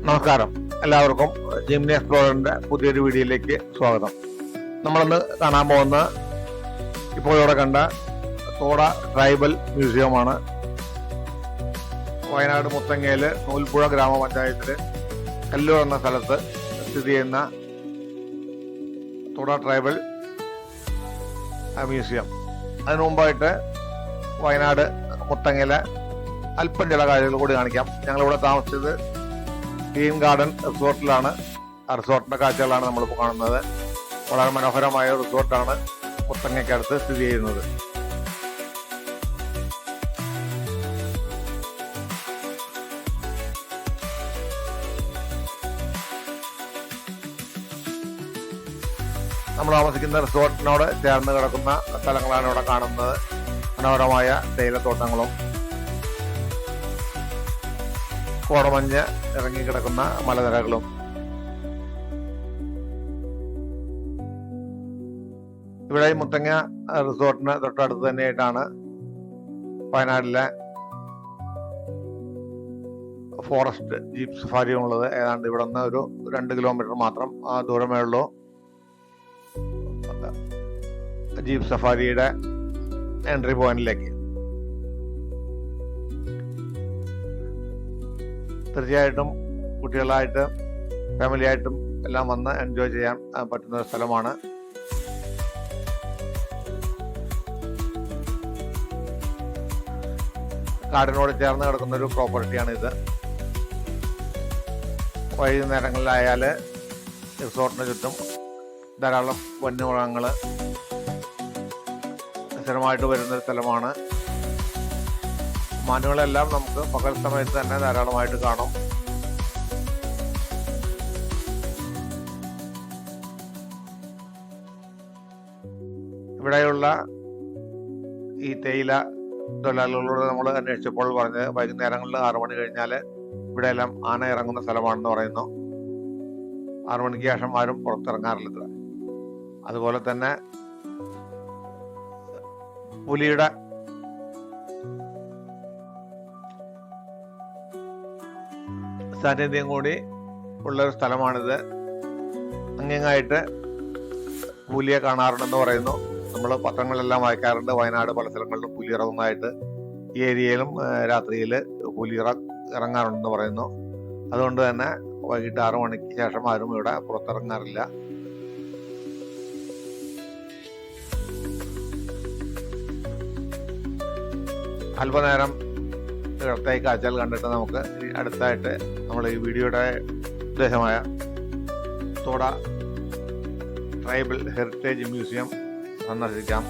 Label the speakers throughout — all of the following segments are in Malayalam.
Speaker 1: നമസ്കാരം, എല്ലാവർക്കും ജിംനി എക്സ്പ്ലോററിന്റെ പുതിയൊരു വീഡിയോയിലേക്ക് സ്വാഗതം. നമ്മളിന്ന് കാണാൻ പോകുന്ന ഇപ്പോൾ ഇവിടെ കണ്ട തോട ട്രൈബൽ മ്യൂസിയമാണ്. വയനാട് മുത്തങ്ങയിൽ നൂൽപ്പുഴ ഗ്രാമപഞ്ചായത്തിൽ കല്ലൂർ എന്ന സ്ഥലത്ത് സ്ഥിതി ചെയ്യുന്ന തോട ട്രൈബൽ മ്യൂസിയം. അതിനു മുമ്പായിട്ട് വയനാട് മുത്തങ്ങയിലെ അല്പം ചില കാഴ്ചകൾ കൂടി കാണിക്കാം. ഞങ്ങളിവിടെ താമസിച്ചത് ഗ്രീൻ ഗാർഡൻ റിസോർട്ടിലാണ്. ആ റിസോർട്ടിന്റെ കാഴ്ചകളാണ് നമ്മളിപ്പോൾ കാണുന്നത്. വളരെ മനോഹരമായ റിസോർട്ടാണ് മുത്തങ്ങയ്ക്കടുത്ത് സ്ഥിതി ചെയ്യുന്നത്. നമ്മൾ താമസിക്കുന്ന റിസോർട്ടിനോട് ചേർന്ന് കിടക്കുന്ന സ്ഥലങ്ങളാണ് ഇവിടെ കാണുന്നത്. മനോഹരമായ തേയിലത്തോട്ടങ്ങളും കോടമഞ്ഞ് ഇറങ്ങിക്കിടക്കുന്ന മലനിരകളും. ഇവിടെ ഈ മുത്തങ്ങ റിസോർട്ടിന് തൊട്ടടുത്ത് തന്നെയായിട്ടാണ് വയനാട്ടിലെ ഫോറസ്റ്റ് ജീപ്പ് സഫാരി ഉള്ളത്. ഏതാണ്ട് ഇവിടെ നിന്ന് ഒരു 2 കിലോമീറ്റർ മാത്രം ദൂരമേ ഉള്ളൂ ജീപ്പ് സഫാരിയുടെ എൻട്രി പോയിന്റിലേക്ക്. തീർച്ചയായിട്ടും കുട്ടികളായിട്ട് ഫാമിലി ആയിട്ടും എല്ലാം വന്ന് എൻജോയ് ചെയ്യാൻ പറ്റുന്ന ഒരു സ്ഥലമാണ്. കാടിനോട് ചേർന്ന് കിടക്കുന്ന ഒരു പ്രോപ്പർട്ടിയാണ് ഇത്. വൈകുന്നേരങ്ങളിലായാൽ റിസോർട്ടിന് ചുറ്റും ധാരാളം വന്യമൃഗങ്ങൾ സ്ഥിരമായിട്ട് വരുന്നൊരു സ്ഥലമാണ്. മാനുകളെല്ലാം നമുക്ക് പകൽ സമയത്ത് തന്നെ ധാരാളമായിട്ട് കാണും. ഇവിടെയുള്ള ഈ തേയില തൊഴിലാളികളോട് നമ്മൾ അന്വേഷിച്ചപ്പോൾ പറഞ്ഞത് വൈകുന്നേരങ്ങളിൽ 6 മണി കഴിഞ്ഞാൽ ഇവിടെയെല്ലാം ആന ഇറങ്ങുന്ന സ്ഥലമാണെന്ന് പറയുന്നു. 6 മണിക്ക് ശേഷം ആരും പുറത്തിറങ്ങാറില്ല. അതുപോലെ തന്നെ പുലിയുടെ സാന്നിധ്യം കൂടി ഉള്ളൊരു സ്ഥലമാണിത്. അങ്ങായിട്ട് പുലിയെ കാണാറുണ്ടെന്ന് പറയുന്നു. നമ്മൾ പത്രങ്ങളിലെല്ലാം വായിക്കാറുണ്ട്. വയനാട് പല സ്ഥലങ്ങളിലും പുലി ഇറങ്ങുന്നതായിട്ട്. ഈ ഏരിയയിലും രാത്രിയിൽ പുലി ഇറങ്ങാറുണ്ടെന്ന് പറയുന്നു. അതുകൊണ്ട് തന്നെ വൈകിട്ട് 6 മണിക്ക് ശേഷം ആരും ഇവിടെ പുറത്തിറങ്ങാറില്ല. അല്പനേരം ഇടത്തേക്ക് കാഴ്ചകൾ കണ്ടിട്ട് നമുക്ക് അടുത്തായിട്ട് നമ്മൾ ഈ വീഡിയോയുടെ ഉദ്ദേശമായ തോട ട്രൈബൽ ഹെറിറ്റേജ് മ്യൂസിയം സന്ദർശിക്കാം.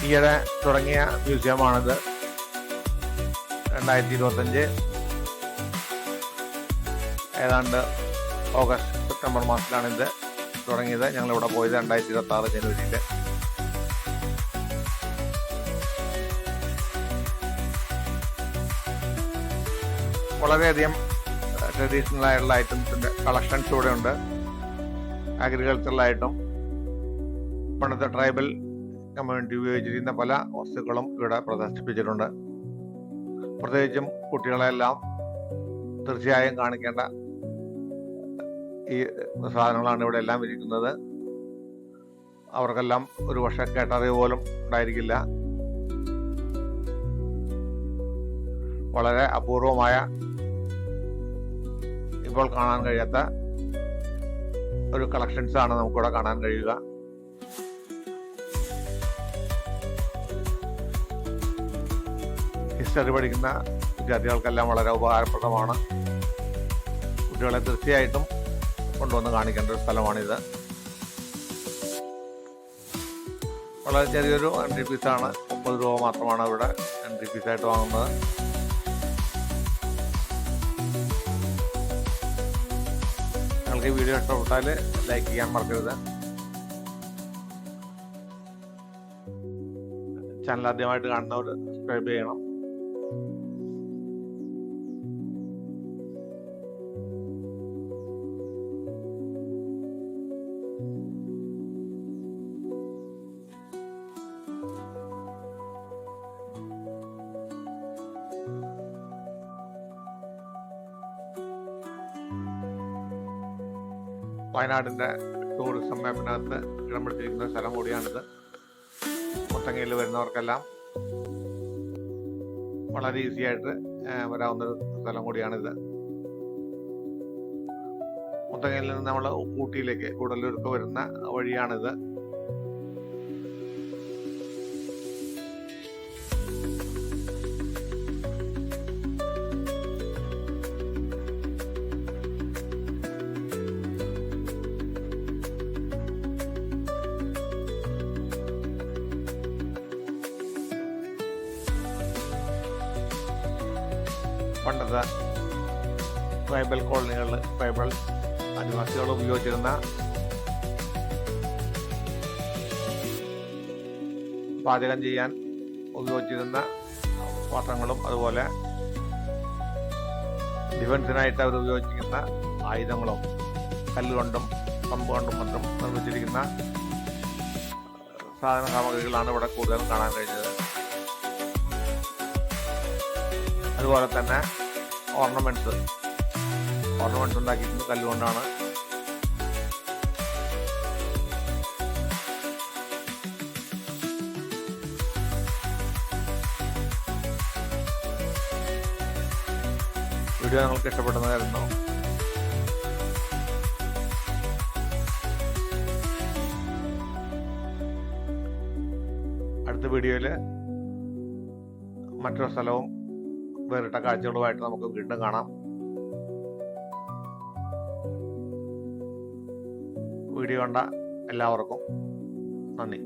Speaker 1: ഈയിടെ തുടങ്ങിയ മ്യൂസിയമാണിത്. 2025 ഏതാണ്ട് ഓഗസ്റ്റ് സെപ്റ്റംബർ മാസത്തിലാണ് ഇത് തുടങ്ങിയത്. ഞങ്ങളിവിടെ പോയത് 2026 ജനുവരിയിൽ. വളരെയധികം ട്രഡീഷണൽ ആയിട്ടുള്ള ഐറ്റംസിന്റെ കളക്ഷൻസ് ഇവിടെ ഉണ്ട്. അഗ്രികൾച്ചറലായിട്ടും പണ്ടത്തെ ട്രൈബൽ കമ്മ്യൂണിറ്റി ഉപയോഗിച്ചിരിക്കുന്ന പല വസ്തുക്കളും ഇവിടെ പ്രദർശിപ്പിച്ചിട്ടുണ്ട്. പ്രത്യേകിച്ചും കുട്ടികളെല്ലാം തീർച്ചയായും കാണിക്കേണ്ട ഈ സാധനങ്ങളാണ് ഇവിടെ എല്ലാം ഇരിക്കുന്നത്. അവർക്കെല്ലാം ഒരു പക്ഷേ കേട്ടറിവ് പോലും ഉണ്ടായിരിക്കില്ല. വളരെ അപൂർവമായ, ഇപ്പോൾ കാണാൻ കഴിയാത്ത ഒരു കളക്ഷൻസ് ആണ് നമുക്കിവിടെ കാണാൻ കഴിയുക. ഹിസ്റ്ററി പഠിക്കുന്ന വിദ്യാർത്ഥികൾക്കെല്ലാം വളരെ ഉപകാരപ്രദമാണ്. കുട്ടികളെ തീർച്ചയായിട്ടും കൊണ്ടുവന്ന് കാണിക്കേണ്ട ഒരു സ്ഥലമാണിത്. വളരെ ചെറിയൊരു എൻട്രി ഫീസാണ്. 30 രൂപ മാത്രമാണ് ഇവിടെ എൻട്രി ഫീസായിട്ട് വാങ്ങുന്നത്. നിങ്ങൾക്ക് ഈ വീഡിയോ ഇഷ്ടപ്പെട്ടാൽ ലൈക്ക് ചെയ്യാൻ മറക്കരുത്. ചാനൽ ആദ്യമായിട്ട് കാണുന്നവർ സബ്സ്ക്രൈബ് ചെയ്യണം. വയനാടിൻ്റെ ടൂറിസം മാപ്പിനകത്ത് ഇടം പിടിച്ചിരിക്കുന്ന സ്ഥലം കൂടിയാണിത്. മുത്തങ്ങയിൽ വരുന്നവർക്കെല്ലാം വളരെ ഈസി ആയിട്ട് വരാവുന്നൊരു സ്ഥലം കൂടിയാണിത്. മുത്തങ്ങയിൽ നിന്ന് നമ്മൾ ഊട്ടിയിലേക്ക് കൂടല്ലൂർക്ക് വരുന്ന വഴിയാണിത്. പണ്ടത്തെ ട്രൈബൽ കോളനികളിൽ ട്രൈബൽ ആദിവാസികൾ ഉപയോഗിച്ചിരുന്ന പാചകം ചെയ്യാൻ ഉപയോഗിച്ചിരുന്ന പാത്രങ്ങളും അതുപോലെ ഡിഫൻസിനായിട്ട് അവർ ഉപയോഗിച്ചിരിക്കുന്ന ആയുധങ്ങളും കല്ലുകൊണ്ടും കമ്പ് കൊണ്ടും മറ്റും നിർമ്മിച്ചിരിക്കുന്ന സാധന സാമഗ്രികളാണ് ഇവിടെ കൂടുതലും കാണാൻ കഴിഞ്ഞത്. അതുപോലെ തന്നെ ഓർണമെന്റ്സ് ഉണ്ടാക്കിയിരിക്കുന്നത് കല്ലുകൊണ്ടാണ്. വീഡിയോ നിങ്ങൾക്ക് ഇഷ്ടപ്പെടുന്നതായിരുന്നു. അടുത്ത വീഡിയോയിൽ മറ്റൊരു സ്ഥലവും വേറിട്ട കാഴ്ചകളുമായിട്ട് നമുക്ക് വീണ്ടും കാണാം. വീഡിയോ കണ്ട എല്ലാവർക്കും നന്ദി.